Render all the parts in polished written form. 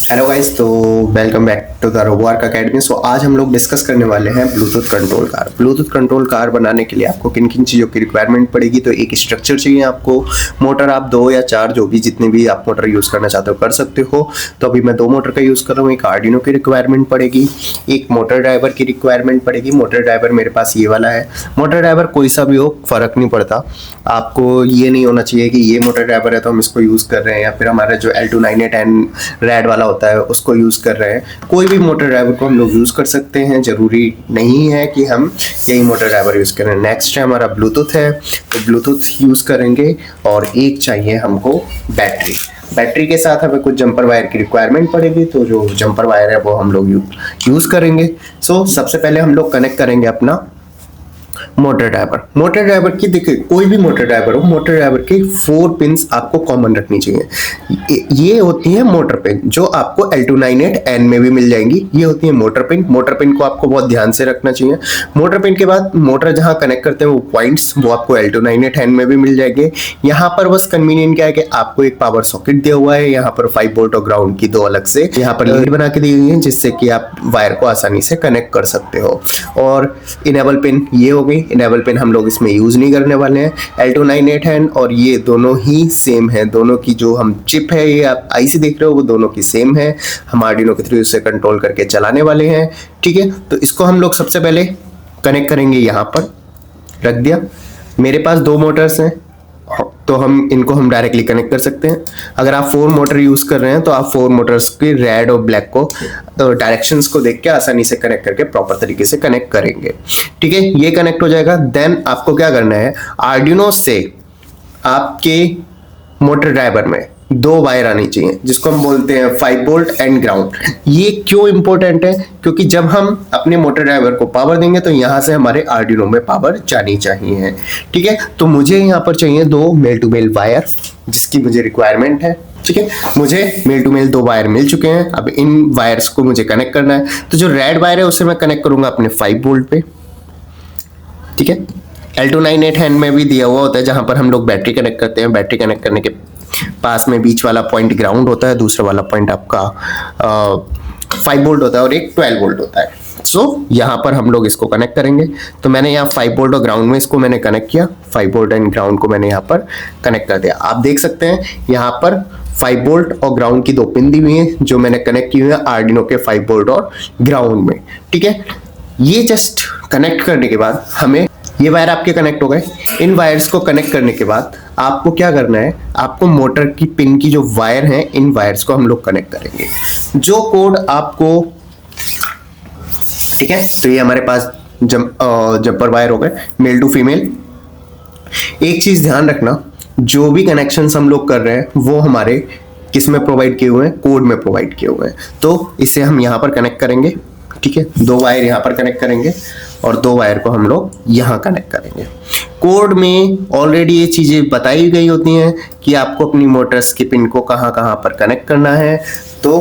Hello guys, तो welcome back to the Roboarc academy. So आज हम लोग डिस्कस करने वाले हैं Bluetooth control car. Bluetooth control car बनाने के लिए आपको किन किन चीज़ों की रिक्वायरमेंट पड़ेगी। तो एक स्ट्रक्चर चाहिए आपको, मोटर आप 2 या 4 जो भी जितने भी आप मोटर यूज़ करना चाहते हो कर सकते हो। तो अभी मैं 2 मोटर का यूज़ कर रहा हूँ। एक आर्डिनो की रिक्वायरमेंट पड़ेगी, एक मोटर ड्राइवर की रिक्वायरमेंट पड़ेगी। मोटर ड्राइवर मेरे पास ये वाला है। मोटर ड्राइवर कोई सा भी हो, फ़र्क नहीं पड़ता। आपको ये नहीं होना चाहिए कि ये मोटर ड्राइवर है तो हम इसको यूज़ कर रहे हैं, या फिर हमारा जो L298N रेड वाला होता है उसको यूज़ कर रहे हैं। कोई भी मोटर ड्राइवर को हम लोग यूज़ कर सकते हैं, ज़रूरी नहीं है कि हम यही मोटर ड्राइवर यूज़ करें। नेक्स्ट है हमारा ब्लूटूथ है, तो ब्लूटूथ यूज़ करेंगे। और एक चाहिए हमको बैटरी। बैटरी के साथ हमें कुछ जंपर वायर की रिक्वायरमेंट पड़ेगी, तो जो जंपर वायर है वो हम लोग यूज़ करेंगे। सो सबसे पहले हम लोग कनेक्ट करेंगे अपना मोटर ड्राइवर। मोटर ड्राइवर की देखिए, कोई भी मोटर ड्राइवर हो, मोटर ड्राइवर के 4 पिन्स आपको कॉमन रखनी चाहिए। ये होती है मोटर पिन, जो आपको L298N में भी मिल जाएंगी। ये होती है मोटर पिन। मोटर पिन को आपको बहुत ध्यान से रखना चाहिए। मोटर पिन के बाद मोटर जहां कनेक्ट करते हैं वो पॉइंट्स, वो आपको L298N में भी मिल जाएंगे। यहाँ पर बस कन्वीनियंट क्या है कि आपको एक पावर सॉकेट दिया हुआ है। यहाँ पर 5 वोल्ट और ग्राउंड की 2 अलग से यहाँ पर लीड बना के दी हुई है, जिससे कि आप वायर को आसानी से कनेक्ट कर सकते हो। और इनेबल पिन ये हो गई। इनेबल पिन हम लोग इसमें यूज नहीं करने वाले हैं। L298N और ये दोनों ही सेम है। दोनों की जो हम चिप है, ये आप आईसी देख रहे हो, वो दोनों की सेम है। हम आर्डिनो के थ्रू इसे कंट्रोल करके चलाने वाले हैं। ठीक है, तो इसको हम लोग सबसे पहले कनेक्ट करेंगे। यहाँ पर रख दिया। मेरे पास 2 मोटर्स हैं, तो हम डायरेक्टली कनेक्ट कर सकते हैं। अगर आप 4 मोटर यूज कर रहे हैं तो आप 4 मोटर्स की रेड और ब्लैक को डायरेक्शंस को देख के आसानी से कनेक्ट करके प्रॉपर तरीके से कनेक्ट करेंगे। ठीक है, ये कनेक्ट हो जाएगा। देन आपको क्या करना है, आर्डिनो से आपके मोटर ड्राइवर में 2 वायर आनी चाहिए, जिसको हम बोलते हैं 5 वोल्ट एंड ग्राउंड। ये क्यों इंपॉर्टेंट है, क्योंकि जब हम अपने मोटर ड्राइवर को पावर देंगे तो यहाँ से हमारे आर्डिनो में पावर जानी चाहिए। ठीक है, तो मुझे यहाँ पर चाहिए 2 मेल टू मेल वायर, जिसकी मुझे रिक्वायरमेंट है। ठीक है, मुझे मेल टू मेल 2 वायर मिल चुके हैं। अब इन वायर्स को मुझे कनेक्ट करना है। तो जो रेड वायर है उसे मैं कनेक्ट करूंगा अपने 5 वोल्ट पे। ठीक है, L298N में भी दिया हुआ होता है, जहां पर हम लोग बैटरी कनेक्ट करते हैं। बैटरी कनेक्ट करने के पास में बीच वाला पॉइंट ग्राउंड होता है, दूसरा वाला पॉइंट आपका 5 वोल्ट होता है और एक 12 वोल्ट होता है। सो यहाँ पर हम लोग इसको कनेक्ट करेंगे। तो मैंने यहाँ 5 वोल्ट और ग्राउंड में इसको मैंने कनेक्ट किया। 5 वोल्ट एंड ग्राउंड को मैंने यहाँ पर कनेक्ट कर दिया। आप देख सकते हैं यहाँ पर 5 वोल्ट और ग्राउंड की 2 पिन दी हुई हैं, जो मैंने कनेक्ट की हुई है आर्डिनो के 5 वोल्ट और ग्राउंड में। ठीक है, ये जस्ट कनेक्ट करने के बाद हमें ये वायर आपके कनेक्ट हो गए। इन वायर्स को कनेक्ट करने के बाद आपको क्या करना है, आपको मोटर की पिन की जो वायर हैं, इन वायर्स को हम लोग कनेक्ट करेंगे। जो कोड आपको, ठीक है, तो ये हमारे पास जंपर वायर हो गए, मेल टू फीमेल। एक चीज ध्यान रखना, जो भी कनेक्शंस हम लोग कर रहे हैं वो हमारे किस में प्रोवाइड किए हुए हैं, कोड में प्रोवाइड किए हुए हैं। तो इसे हम यहाँ पर कनेक्ट करेंगे। ठीक है, 2 वायर यहाँ पर कनेक्ट करेंगे और 2 वायर को हम लोग यहाँ कनेक्ट करेंगे। कोड में ऑलरेडी ये चीजें बताई गई होती हैं कि आपको अपनी मोटर्स की पिन को कहाँ कहाँ पर कनेक्ट करना है। तो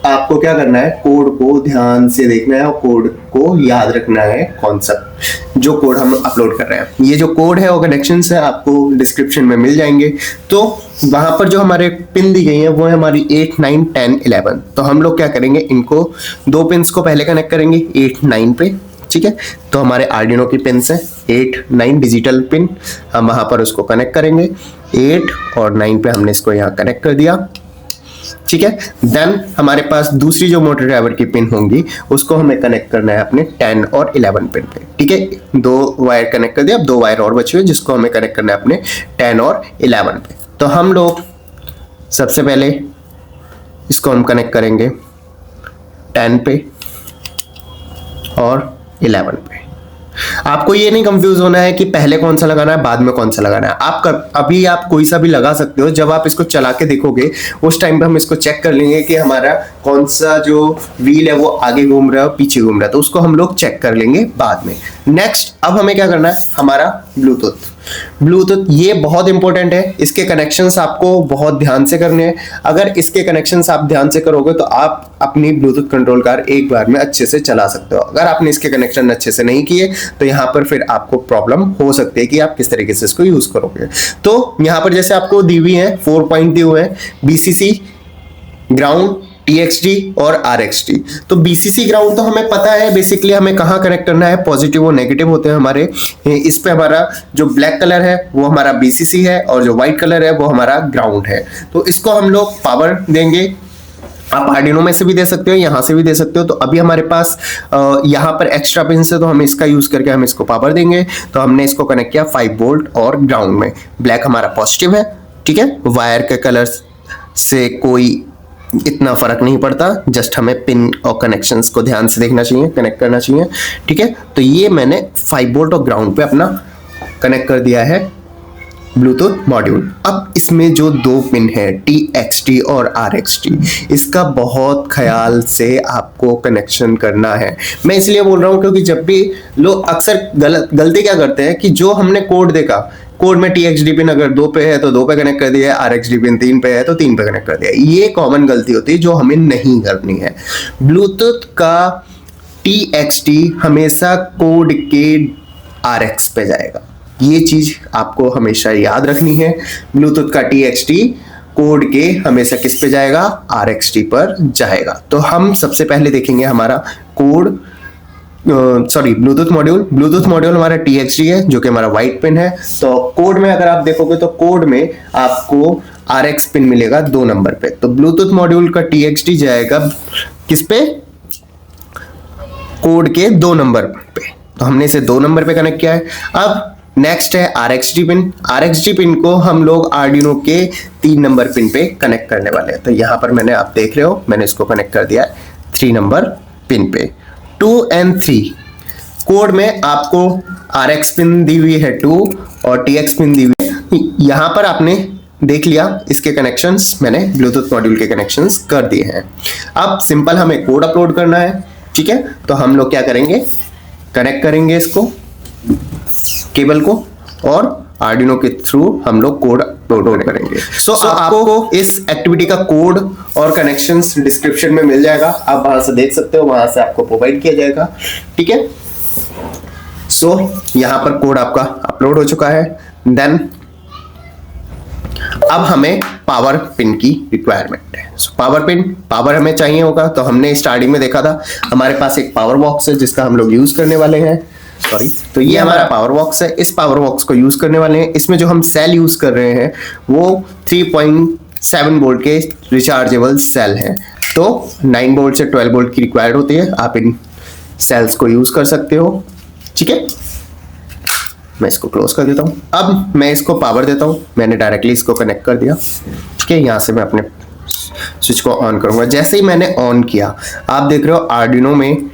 आपको क्या करना है, कोड को ध्यान से देखना है और कोड को याद रखना है। कॉन्सेप्ट जो कोड हम अपलोड कर रहे हैं, ये जो कोड है और कनेक्शंस है आपको डिस्क्रिप्शन में मिल जाएंगे। तो वहां पर जो हमारे पिन दी गई है वो है हमारी 8, 9, 10, 11। तो हम लोग क्या करेंगे, इनको 2 पिन्स को पहले कनेक्ट करेंगे 8, 9 पे। ठीक है, तो हमारे आर्डिनो की पिन्स हैं 8, 9 डिजिटल पिन, हम वहां पर उसको कनेक्ट करेंगे। 8 और 9 पे हमने इसको यहाँ कनेक्ट कर दिया। ठीक है, देन हमारे पास दूसरी जो मोटर ड्राइवर की पिन होंगी उसको हमें कनेक्ट करना है अपने 10 और 11 पिन पे। ठीक है, 2 वायर कनेक्ट कर दिया। अब 2 वायर और बचे हुए, जिसको हमें कनेक्ट करना है अपने 10 और 11 पे। तो हम लोग सबसे पहले इसको हम कनेक्ट करेंगे 10 पे और 11 पे। आपको ये नहीं कंफ्यूज होना है कि पहले कौन सा लगाना है बाद में कौन सा लगाना है। अभी आप कोई सा भी लगा सकते हो। जब आप इसको चला के देखोगे उस टाइम पे हम इसको चेक कर लेंगे कि हमारा कौन सा जो व्हील है वो आगे घूम रहा है और पीछे घूम रहा है, तो उसको हम लोग चेक कर लेंगे बाद में। नेक्स्ट अब हमें क्या करना है, हमारा ब्लूटूथ ये बहुत इंपॉर्टेंट है। इसके कनेक्शंस आपको बहुत ध्यान से करने हैं। अगर इसके कनेक्शंस आप ध्यान से करोगे तो आप अपनी ब्लूटूथ कंट्रोल कार एक बार में अच्छे से चला सकते हो। अगर आपने इसके कनेक्शन अच्छे से नहीं किए तो यहाँ पर फिर आपको प्रॉब्लम हो सकती है कि आप किस तरीके से इसको यूज करोगे। तो यहाँ पर जैसे आपको दी हुई है 4 पॉइंट दिए हुए हैं, BCC, ग्राउंड, TXT और RXT। तो BCC ग्राउंड तो हमें पता है बेसिकली हमें कहाँ कनेक्ट करना है, पॉजिटिव और नेगेटिव होते हैं हमारे। इस पे हमारा जो ब्लैक कलर है वो हमारा BCC है और जो व्हाइट कलर है वो हमारा ग्राउंड है। तो इसको हम लोग पावर देंगे। आप आर्डिनो में से भी दे सकते हो, यहाँ से भी दे सकते हो। तो अभी हमारे पास यहाँ पर एक्स्ट्रा पिन है तो हम इसका यूज करके हम इसको पावर देंगे। तो हमने इसको कनेक्ट किया 5 वोल्ट और ग्राउंड में। ब्लैक हमारा पॉजिटिव है, ठीक है। वायर के कलर से कोई इतना फर्क नहीं पड़ता, जस्ट हमें पिन और कनेक्शंस को ध्यान से देखना चाहिए, कनेक्ट करना चाहिए, ठीक है। तो ये मैंने 5 वोल्ट और ग्राउंड पे अपना कनेक्ट कर दिया है ब्लूटूथ मॉड्यूल। अब इसमें जो 2 पिन है TXT और RXT, इसका बहुत ख्याल से आपको कनेक्शन करना है। मैं इसलिए बोल रहा हूँ क्योंकि जब भी लोग अक्सर गलती क्या करते हैं कि जो हमने कोड देखा, कोड में TXT पिन अगर 2 पे है तो 2 पे कनेक्ट कर दिया, RXT पिन 3 पे है तो 3 पे कनेक्ट कर दिया। ये कॉमन गलती होती है जो हमें नहीं करनी है। ब्लूटूथ का TXT हमेशा कोड के RX पे जाएगा, ये चीज आपको हमेशा याद रखनी है। ब्लूटूथ का TXT कोड के हमेशा किस पे जाएगा, RXT पर जाएगा। तो हम सबसे पहले देखेंगे हमारा कोड, सॉरी ब्लूटूथ मॉड्यूल हमारा TXT है जो कि हमारा व्हाइट पिन है। तो कोड में अगर आप देखोगे तो कोड में आपको RX पिन मिलेगा 2 नंबर पे। तो ब्लूटूथ मॉड्यूल का TXT जाएगा किस पे, कोड के 2 नंबर पे। तो हमने इसे 2 नंबर पे कनेक्ट किया है। अब नेक्स्ट है RXT पिन। RXT पिन को हम लोग आर्डिनो के 3 नंबर पिन पे कनेक्ट करने वाले हैं। तो यहाँ पर मैंने, आप देख रहे हो, मैंने इसको कनेक्ट कर दिया है 3 नंबर पिन पे। 2 और 3 कोड में आपको RX पिन दी हुई है 2 और TX पिन दी हुई है। यहाँ पर आपने देख लिया इसके कनेक्शंस, मैंने ब्लूटूथ मॉड्यूल के कनेक्शंस कर दिए हैं। अब सिंपल हमें कोड अपलोड करना है, ठीक है। तो हम लोग क्या करेंगे, कनेक्ट करेंगे इसको केबल को और आर्डिनो के थ्रू हम लोग कोड अपलोड करेंगे। सो आपको इस एक्टिविटी का कोड और कनेक्शंस डिस्क्रिप्शन में मिल जाएगा, आप वहां से देख सकते हो, वहां से आपको प्रोवाइड किया जाएगा, ठीक है। सो यहां पर कोड आपका अपलोड हो चुका है। देन अब हमें पावर पिन की रिक्वायरमेंट है। पावर हमें चाहिए होगा। तो हमने स्टार्टिंग में देखा था हमारे पास एक पावर बॉक्स है जिसका हम लोग यूज करने वाले हैं, सॉरी। तो ये हमारा पावर बॉक्स है, इस पावर बॉक्स को यूज करने वाले हैं। इसमें जो हम सेल यूज कर रहे हैं वो 3.7 वोल्ट के रिचार्जेबल सेल हैं। तो 9 वोल्ट से 12 वोल्ट की रिक्वायर्ड होती है, आप इन सेल्स को यूज कर सकते हो, ठीक है। मैं इसको क्लोज कर देता हूं। अब मैं इसको पावर देता हूं। मैंने डायरेक्टली इसको कनेक्ट कर दिया, ठीक है। यहां से मैं अपने स्विच को ऑन करूंगा। जैसे ही मैंने ऑन किया, आप देख रहे हो आर्डिनो में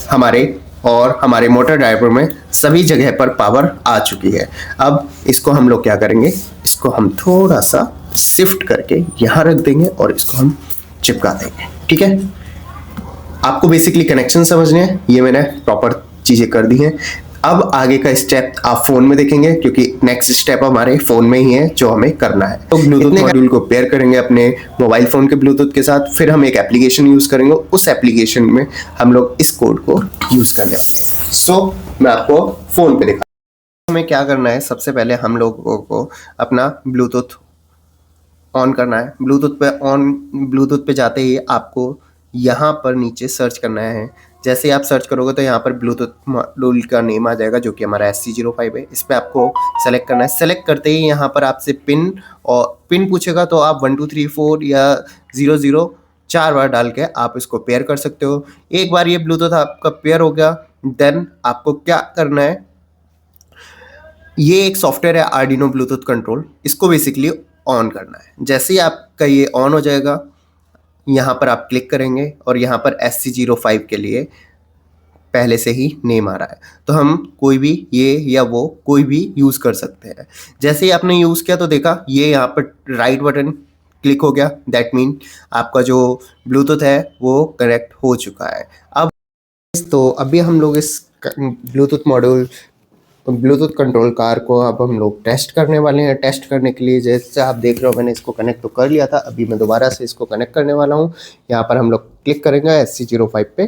हमारे मोटर ड्राइवर में सभी जगह पर पावर आ चुकी है। अब इसको हम लोग क्या करेंगे, इसको हम थोड़ा सा शिफ्ट करके यहां रख देंगे और इसको हम चिपका देंगे, ठीक है। आपको बेसिकली कनेक्शन समझने हैं, ये मैंने प्रॉपर चीजें कर दी हैं। अब आगे का स्टेप आप फोन में देखेंगे क्योंकि नेक्स्ट स्टेप हमारे फोन में ही है जो हमें करना है। तो ब्लूटूथ मॉड्यूल को पेयर करेंगे अपने मोबाइल फोन के ब्लूटूथ के साथ, फिर हम एक एप्लीकेशन यूज करेंगे, उस एप्लीकेशन में हम लोग इस कोड को यूज करने वाले हैं। सो मैं आपको फोन पे दिखा, हमें क्या करना है। सबसे पहले हम लोगों को अपना ब्लूटूथ ऑन करना है। ब्लूटूथ पे जाते ही आपको यहाँ पर नीचे सर्च करना है। जैसे ही आप सर्च करोगे तो यहाँ पर ब्लूटूथ मॉड्यूल का नेम आ जाएगा जो कि हमारा SC05 है। इस पर आपको सेलेक्ट करना है। सेलेक्ट करते ही यहाँ पर आपसे पिन पूछेगा, तो आप 1 2 3 4 या 00 4 बार डाल के आप इसको पेयर कर सकते हो। एक बार ये ब्लूटूथ आपका पेयर हो गया, देन आपको क्या करना है, ये एक सॉफ्टवेयर है आर्डिनो ब्लूटूथ कंट्रोल, इसको बेसिकली ऑन करना है। जैसे ही आपका ये ऑन हो जाएगा, यहाँ पर आप क्लिक करेंगे और यहाँ पर SC05 के लिए पहले से ही नेम आ रहा है, तो हम कोई भी ये या वो कोई भी यूज़ कर सकते हैं। जैसे ही आपने यूज़ किया तो देखा ये यहाँ पर राइट बटन क्लिक हो गया, दैट मीन आपका जो ब्लूटूथ है वो कनेक्ट हो चुका है। अब तो अभी हम लोग इस ब्लूटूथ कंट्रोल कार को अब हम लोग टेस्ट करने वाले हैं। टेस्ट करने के लिए जैसे आप देख रहे हो मैंने इसको कनेक्ट तो कर लिया था, अभी मैं दोबारा से इसको कनेक्ट करने वाला हूँ। यहाँ पर हम लोग क्लिक करेंगे, SC05 पे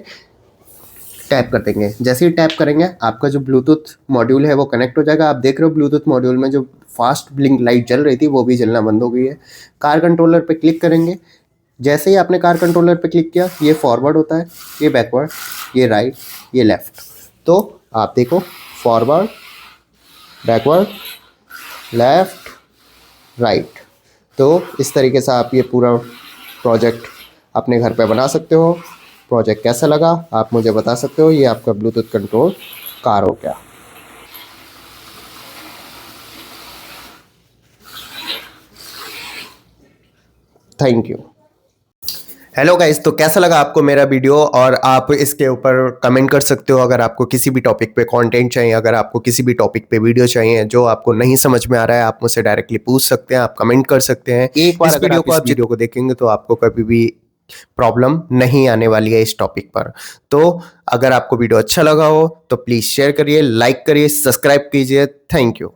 टैप कर देंगे। जैसे ही टैप करेंगे आपका जो ब्लूटूथ मॉड्यूल है वो कनेक्ट हो जाएगा। आप देख रहे हो ब्लूटूथ मॉड्यूल में जो फास्ट ब्लिंक लाइट जल रही थी वो भी जलना बंद हो गई है। कार कंट्रोलर पे क्लिक करेंगे, जैसे ही आपने कार कंट्रोलर पे क्लिक किया, ये फॉरवर्ड होता है, ये बैकवर्ड, ये राइट, ये लेफ़्ट। तो आप देखो, फॉरवर्ड, बैकवर्ड, लेफ़्ट, राइट। तो इस तरीके से आप ये पूरा प्रोजेक्ट अपने घर पे बना सकते हो। प्रोजेक्ट कैसा लगा आप मुझे बता सकते हो। ये आपका ब्लूटूथ कंट्रोल कार हो गया। Thank you. हेलो गाइस, तो कैसा लगा आपको मेरा वीडियो? और आप इसके ऊपर कमेंट कर सकते हो अगर आपको किसी भी टॉपिक पे कंटेंट चाहिए, अगर आपको किसी भी टॉपिक पे वीडियो चाहिए जो आपको नहीं समझ में आ रहा है, आप मुझसे डायरेक्टली पूछ सकते हैं, आप कमेंट कर सकते हैं। एक बार अगर आप इस वीडियो को देखेंगे तो आपको कभी भी प्रॉब्लम नहीं आने वाली है इस टॉपिक पर। तो अगर आपको वीडियो अच्छा लगा हो तो प्लीज़ शेयर करिए, लाइक करिए, सब्सक्राइब कीजिए। Thank you.